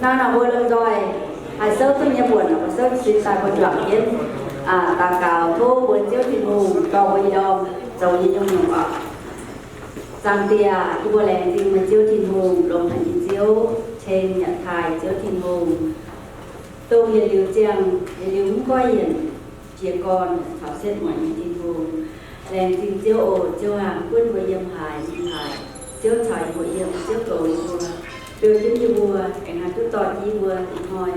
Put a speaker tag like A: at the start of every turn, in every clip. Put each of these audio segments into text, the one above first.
A: na na vô lên rồi hai sớm tôi nhà buồn là sớm xin sai con chọn đến ta cào thô buồn chiếu thì mù cầu bây giờ dầu gì trong nhiều ạ rằng tia đi vô làng thì mình chiếu thì mù đồng thành chiếu trên nhận thải chiếu thì mù tôi hiện liều trang liều cũng coi hiện chia con thảo xét ngoài những thì mù làng thì chiếu ổ chiếu hàng quân với yếm hải chiếu thải với yếm chiếu cầu vua đưa những như vua cảnh hàng chút tọt như vua thì hỏi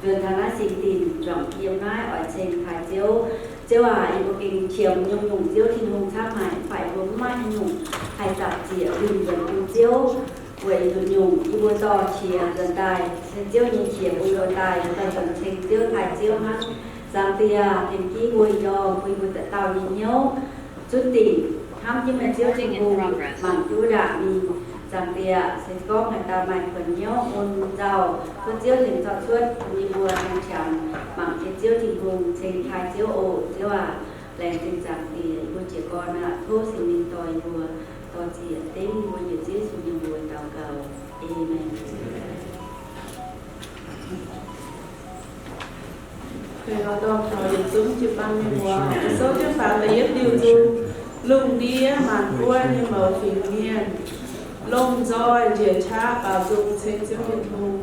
A: đưa thằng lá xịn tìm trọng yếm nái ở trên thải chiếu chiếu một kinh chiều nhung chiếu thì hùng tháp hải phải vốn mai nhung hay dạp chìa đừng dần chiếu vậy rồi nhung đi vua to chìa dần tài chiếu như chìa vui đôi tài tay tầm thành chiếu thải chiếu hát giang tia thêm ký vui do vui tận tàu nhìn nhau chút tìm ham chứ mà chiếu trình hùng bằng chú đạm đi rằng tia sẽ có người ta mạnh phần nhớ ôn giàu có chiếu hình thọ suốt như vua anh chàng bằng cái chiếu trình hùng trên hai chiếu ổ chiếu làng tình trạng thì vua trẻ con thô sinh minh tòi vua to chỉ tên vua nhiều chiếu xuống nhiều vua tàu cầu amen.
B: Khi họ đọc họ dịch xuống chữ băng như vua số chữ phạt là ít điều dung lùng đĩa màn quay như màu phình nghiền lông roi dìa cha bảo dùng trên chiếu hiền hùng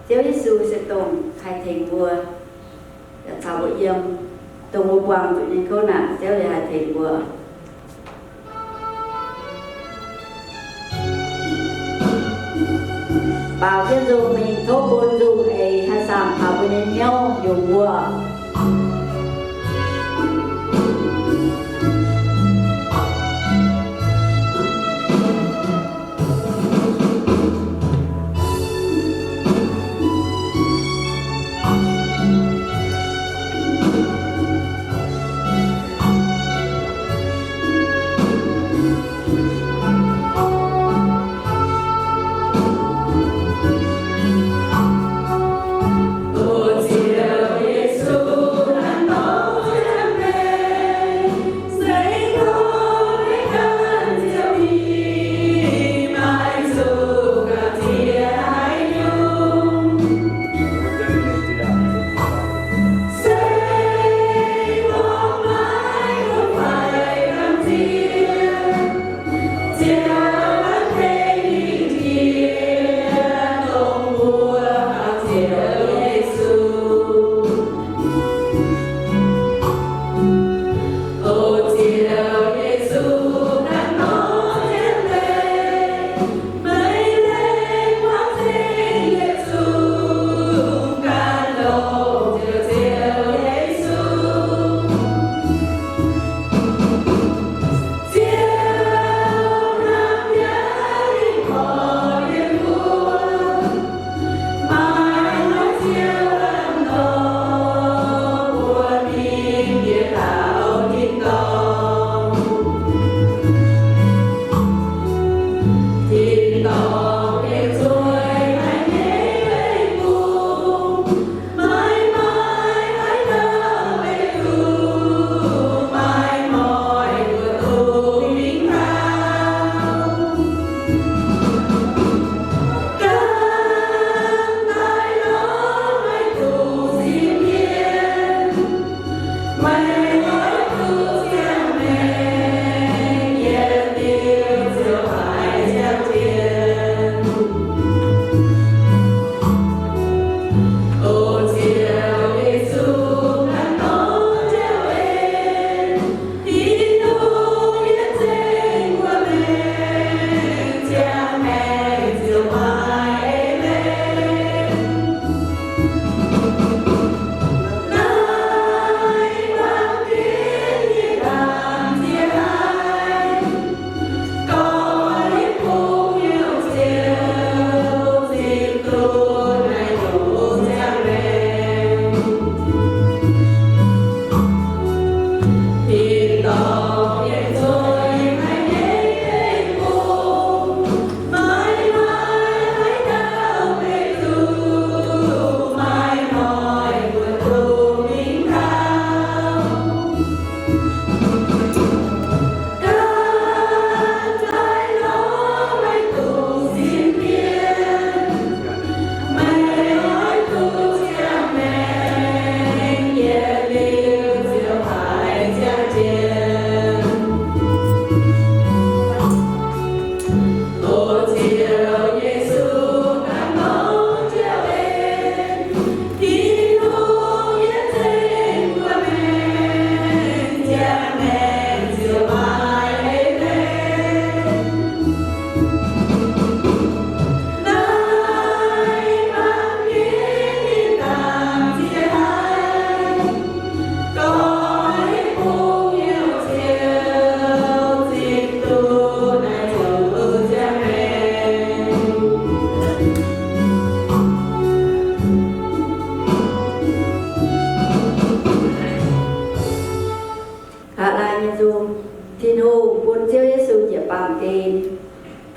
A: Chúa Giêsu sẽ tùng hai thầy vua thảo bộ dâm tùng một quang tụi nên khâu nặng Chúa để hai thầy vua bảo cái dù mình thốt bốn dù ấy hai sàm thảo bộ nên nhau dùng vua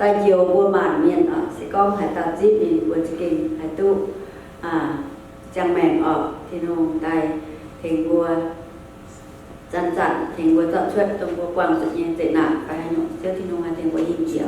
A: ta nhiều vua màn miền ở sẽ có hải tạt zip thì vua chỉ kinh hải tu chẳng mèn ở thì nông tay thành vua dần dần thành vua dọn xuất trong vua quang tự nhiên tệ nạn phải hay nhộn trước thì nông hai thành vua hình chiều